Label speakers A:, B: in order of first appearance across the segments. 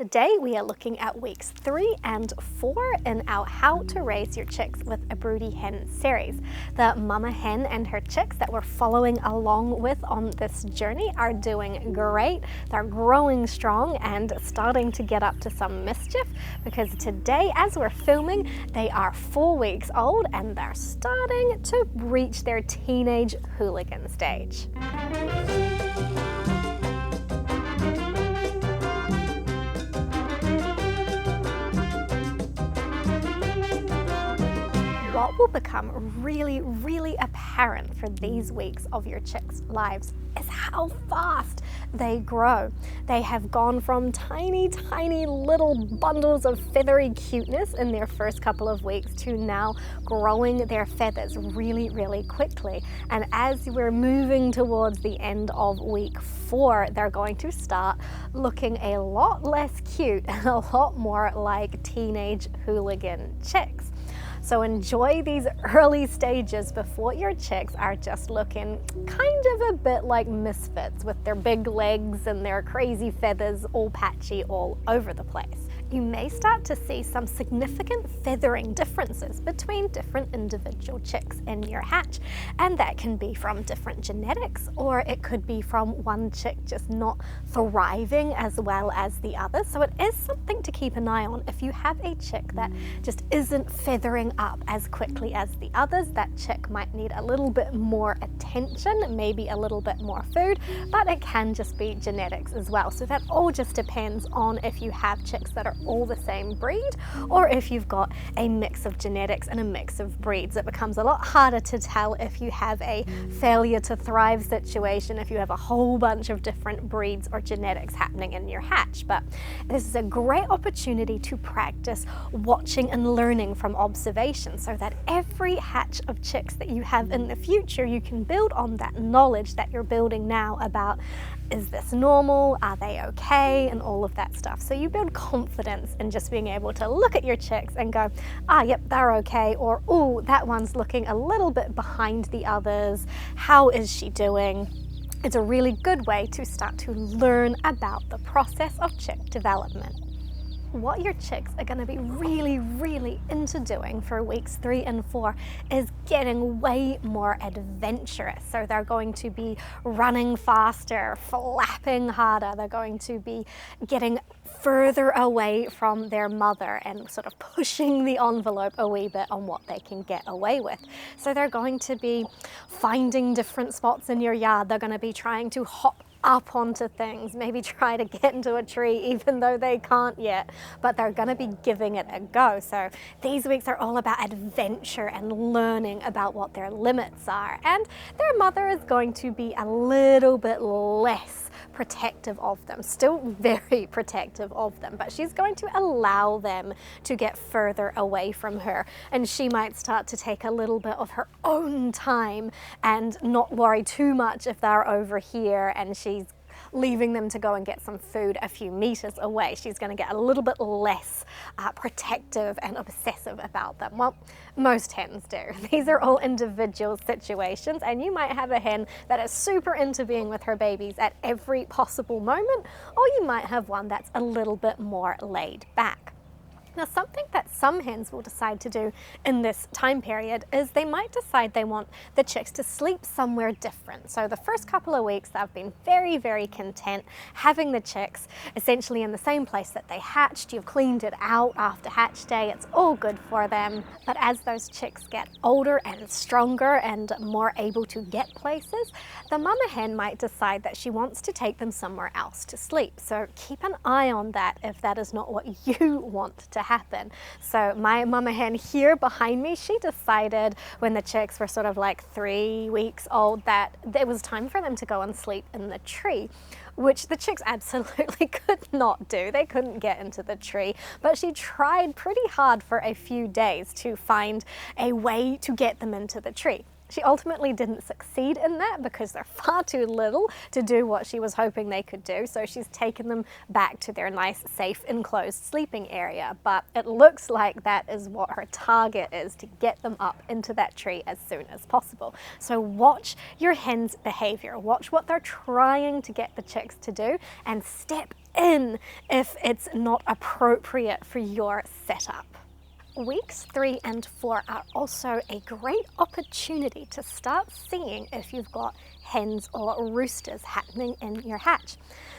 A: Today we are looking at weeks 3 and 4 in our How to Raise Your Chicks with a Broody Hen series. The mama hen and her chicks that we're following along with on this journey are doing great. They're growing strong and starting to get up to some mischief, because today as we're filming they are 4 weeks old and they're starting to reach their teenage hooligan stage. What will become really apparent for these weeks of your chicks' lives is how fast they grow. They have gone from tiny little bundles of feathery cuteness in their first couple of weeks to now growing their feathers really quickly. And as we're moving towards the end of week 4, they're going to start looking a lot less cute and a lot more like teenage hooligan chicks. So enjoy these early stages before your chicks are just looking kind of a bit like misfits with their big legs and their crazy feathers all patchy all over the place. You may start to see some significant feathering differences between different individual chicks in your hatch, and that can be from different genetics, or it could be from one chick just not thriving as well as the other. So it is something to keep an eye on. If you have a chick that just isn't feathering up as quickly as the others, that chick might need a little bit more attention, maybe a little bit more food, but it can just be genetics as well. So that all just depends on if you have chicks that are all the same breed, or if you've got a mix of genetics and a mix of breeds. It becomes a lot harder to tell if you have a failure to thrive situation, if you have a whole bunch of different breeds or genetics happening in your hatch. But this is a great opportunity to practice watching and learning from observation, so that every hatch of chicks that you have in the future, you can build on that knowledge that you're building now about, is this normal, are they okay, and all of that stuff. So you build confidence in just being able to look at your chicks and go, yep, they're okay, or oh, that one's looking a little bit behind the others, how is she doing? It's a really good way to start to learn about the process of chick development. What your chicks are going to be really into doing for weeks 3 and 4 is getting way more adventurous. So they're going to be running faster, flapping harder. They're going to be getting further away from their mother and sort of pushing the envelope a wee bit on what they can get away with. So they're going to be finding different spots in your yard. They're going to be trying to hop up onto things, maybe try to get into a tree even though they can't yet, but they're going to be giving it a go. So these weeks are all about adventure and learning about what their limits are, and their mother is going to be a little bit less protective of them, still very protective of them, but she's going to allow them to get further away from her, and she might start to take a little bit of her own time and not worry too much if they're over here and she's leaving them to go and get some food a few meters away. She's going to get a little bit less protective and obsessive about them. Well, most hens do. These are all individual situations, and you might have a hen that is super into being with her babies at every possible moment, or you might have one that's a little bit more laid back. Now, something that some hens will decide to do in this time period is they might decide they want the chicks to sleep somewhere different. So the first couple of weeks they've been very content having the chicks essentially in the same place that they hatched. You've cleaned it out after hatch day, it's all good for them. But as those chicks get older and stronger and more able to get places, the mama hen might decide that she wants to take them somewhere else to sleep. So keep an eye on that if that is not what you want to happen. So my mama hen here behind me, she decided when the chicks were sort of like 3 weeks old that it was time for them to go and sleep in the tree, which the chicks absolutely could not do. They couldn't get into the tree, but she tried pretty hard for a few days to find a way to get them into the tree. She ultimately didn't succeed in that because they're far too little to do what she was hoping they could do. So she's taken them back to their nice, safe, enclosed sleeping area. But it looks like that is what her target is, to get them up into that tree as soon as possible. So watch your hen's behavior. Watch what they're trying to get the chicks to do and step in if it's not appropriate for your setup. Weeks 3 and 4 are also a great opportunity to start seeing if you've got hens or roosters happening in your hatch.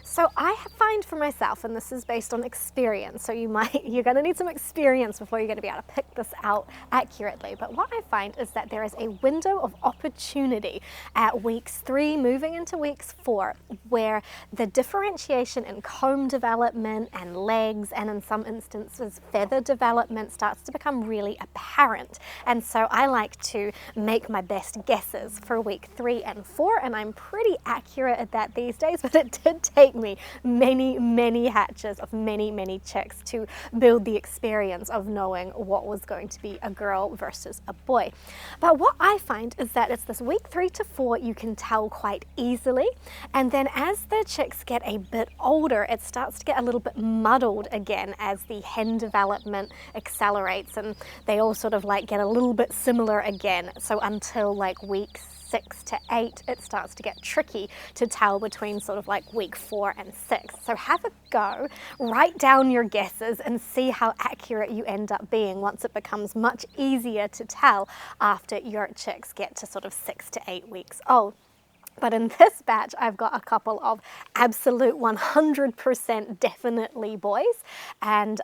A: So I find for myself, and this is based on experience, so you're going to need some experience before you're going to be able to pick this out accurately, but what I find is that there is a window of opportunity at weeks 3 moving into weeks 4 where the differentiation in comb development and legs, and in some instances feather development, starts to become really apparent. And so I like to make my best guesses for week 3 and 4, and I'm pretty accurate at that these days, but it did take me many hatches of many chicks to build the experience of knowing what was going to be a girl versus a boy. But what I find is that it's this week 3 to 4 you can tell quite easily, and then as the chicks get a bit older, it starts to get a little bit muddled again as the hen development accelerates, and they all sort of like get a little bit similar again. So until like week 6 to 8, it starts to get tricky to tell between sort of like week 4 and 6. So have a go, write down your guesses and see how accurate you end up being once it becomes much easier to tell after your chicks get to sort of 6 to 8 weeks old. But in this batch, I've got a couple of absolute 100% definitely boys, and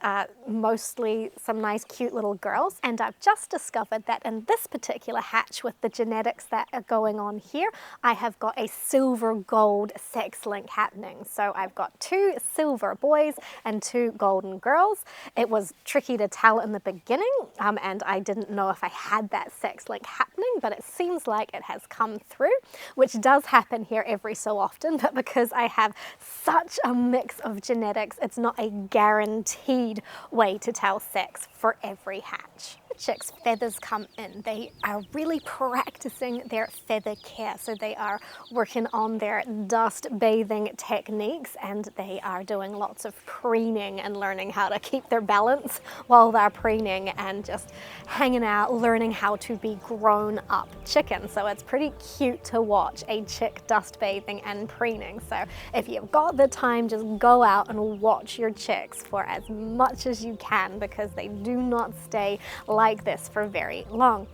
A: mostly some nice cute little girls. And I've just discovered that in this particular hatch, with the genetics that are going on here, I have got a silver gold sex link happening. So I've got 2 silver boys and 2 golden girls. It was tricky to tell in the beginning, and I didn't know if I had that sex link happening, but it seems like it has come through, which does happen here every so often, but because I have such a mix of genetics, it's not a guaranteed way to tell sex for every hatch. The chicks' feathers come in. They are really practicing their feather care, so they are working on their dust bathing techniques, and they are doing lots of preening and learning how to keep their balance while they're preening, and just hanging out, learning how to be grown up chickens. So it's pretty cute to watch a chick dust bathing and preening. So if you've got the time, just go out and watch your chicks for as much as you can, because they do not stay like this for very long.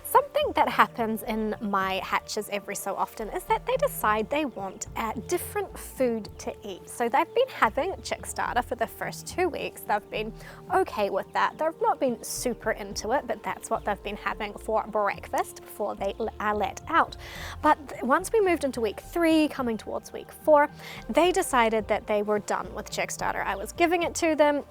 A: Something that happens in my hatches every so often is that they decide they want different food to eat. So they've been having chick starter for the first 2 weeks. They've been okay with that. They've not been super into it, but that's what they've been having for breakfast before they are let out. But once we moved into week 3, coming towards week 4, they decided that they were done with chick starter. I was giving it to them.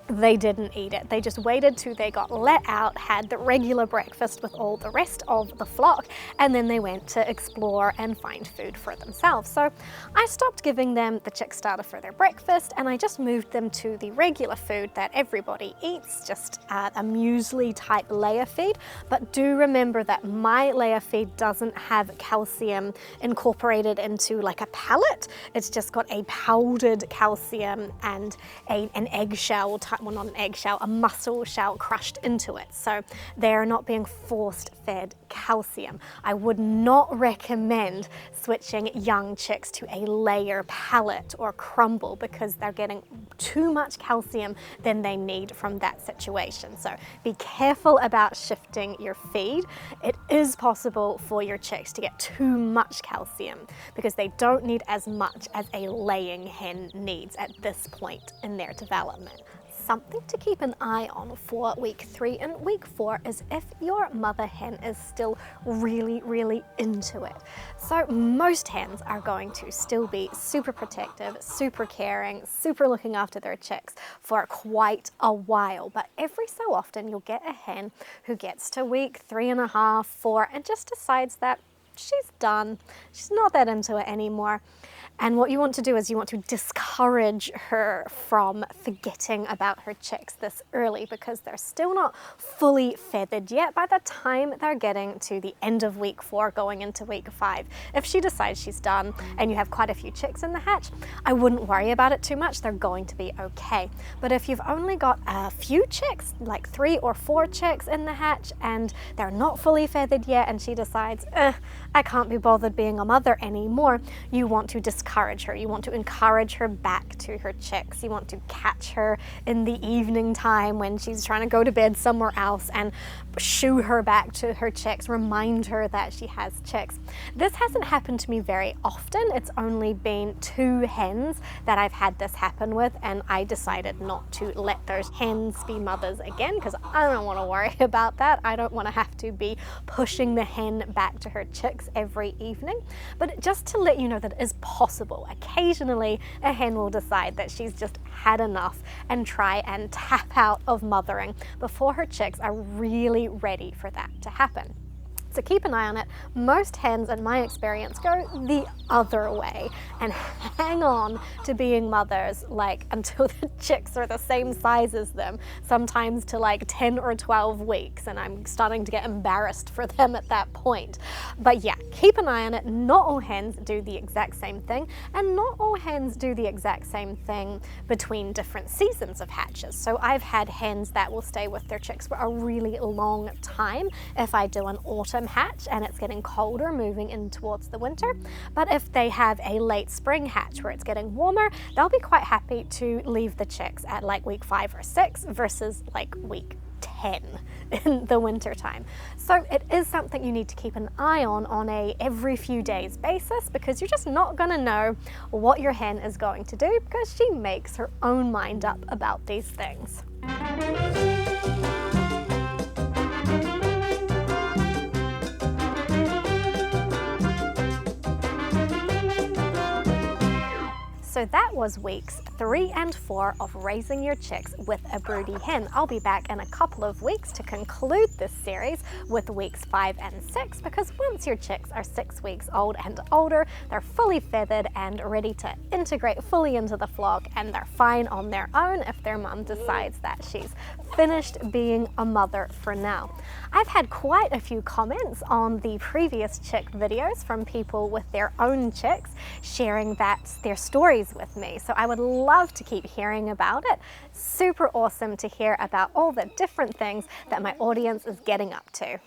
A: They didn't eat it. They just waited till they got let out, had the regular breakfast with all the rest of the flock, and then they went to explore and find food for themselves. So I stopped giving them the chick starter for their breakfast, and I just moved them to the regular food that everybody eats, just a muesli type layer feed. But do remember that my layer feed doesn't have calcium incorporated into like a pellet. It's just got a powdered calcium and an eggshell type, well, not an eggshell, a mussel shell crushed into it. So they're not being forced fed calcium. I would not recommend switching young chicks to a layer pellet or crumble, because they're getting too much calcium than they need from that situation. So be careful about shifting your feed. It is possible for your chicks to get too much calcium, because they don't need as much as a laying hen needs at this point in their development. Something to keep an eye on for week 3 and week 4 is if your mother hen is still really into it. So most hens are going to still be super protective, super caring, super looking after their chicks for quite a while. But every so often you'll get a hen who gets to week 3.5, 4 and just decides that she's done. She's not that into it anymore. And what you want to do is you want to discourage her from forgetting about her chicks this early, because they're still not fully feathered yet. By the time they're getting to the end of week 4, going into week 5, if she decides she's done and you have quite a few chicks in the hatch, I wouldn't worry about it too much. They're going to be okay. But if you've only got a few chicks, like 3 or 4 chicks in the hatch, and they're not fully feathered yet, and she decides, I can't be bothered being a mother anymore, you want to discourage discourage her. You want to encourage her back to her chicks. You want to catch her in the evening time when she's trying to go to bed somewhere else and shoo her back to her chicks, remind her that she has chicks. This hasn't happened to me very often. It's only been 2 hens that I've had this happen with, and I decided not to let those hens be mothers again because I don't want to worry about that. I don't want to have to be pushing the hen back to her chicks every evening. But just to let you know that it is possible. Occasionally a hen will decide that she's just had enough and try and tap out of mothering before her chicks are really ready for that to happen. So keep an eye on it. Most hens, in my experience, go the other way and hang on to being mothers like until the chicks are the same size as them, sometimes to like 10 or 12 weeks, and I'm starting to get embarrassed for them at that point. But yeah, keep an eye on it. Not all hens do the exact same thing, and not all hens do the exact same thing between different seasons of hatches. So I've had hens that will stay with their chicks for a really long time if I do an autumn hatch and it's getting colder moving in towards the winter. But if they have a late spring hatch where it's getting warmer, they'll be quite happy to leave the chicks at like week 5 or 6 versus like week 10 in the winter time. So it is something you need to keep an eye on a every few days basis, because you're just not going to know what your hen is going to do because she makes her own mind up about these things. So that was weeks 3 and 4 of raising your chicks with a broody hen. I'll be back in a couple of weeks to conclude this series with weeks 5 and 6, because once your chicks are 6 weeks old and older, they're fully feathered and ready to integrate fully into the flock, and they're fine on their own if their mum decides that she's finished being a mother for now. I've had quite a few comments on the previous chick videos from people with their own chicks sharing their stories with me. So I would love to keep hearing about it. Super awesome to hear about all the different things that my audience is getting up to.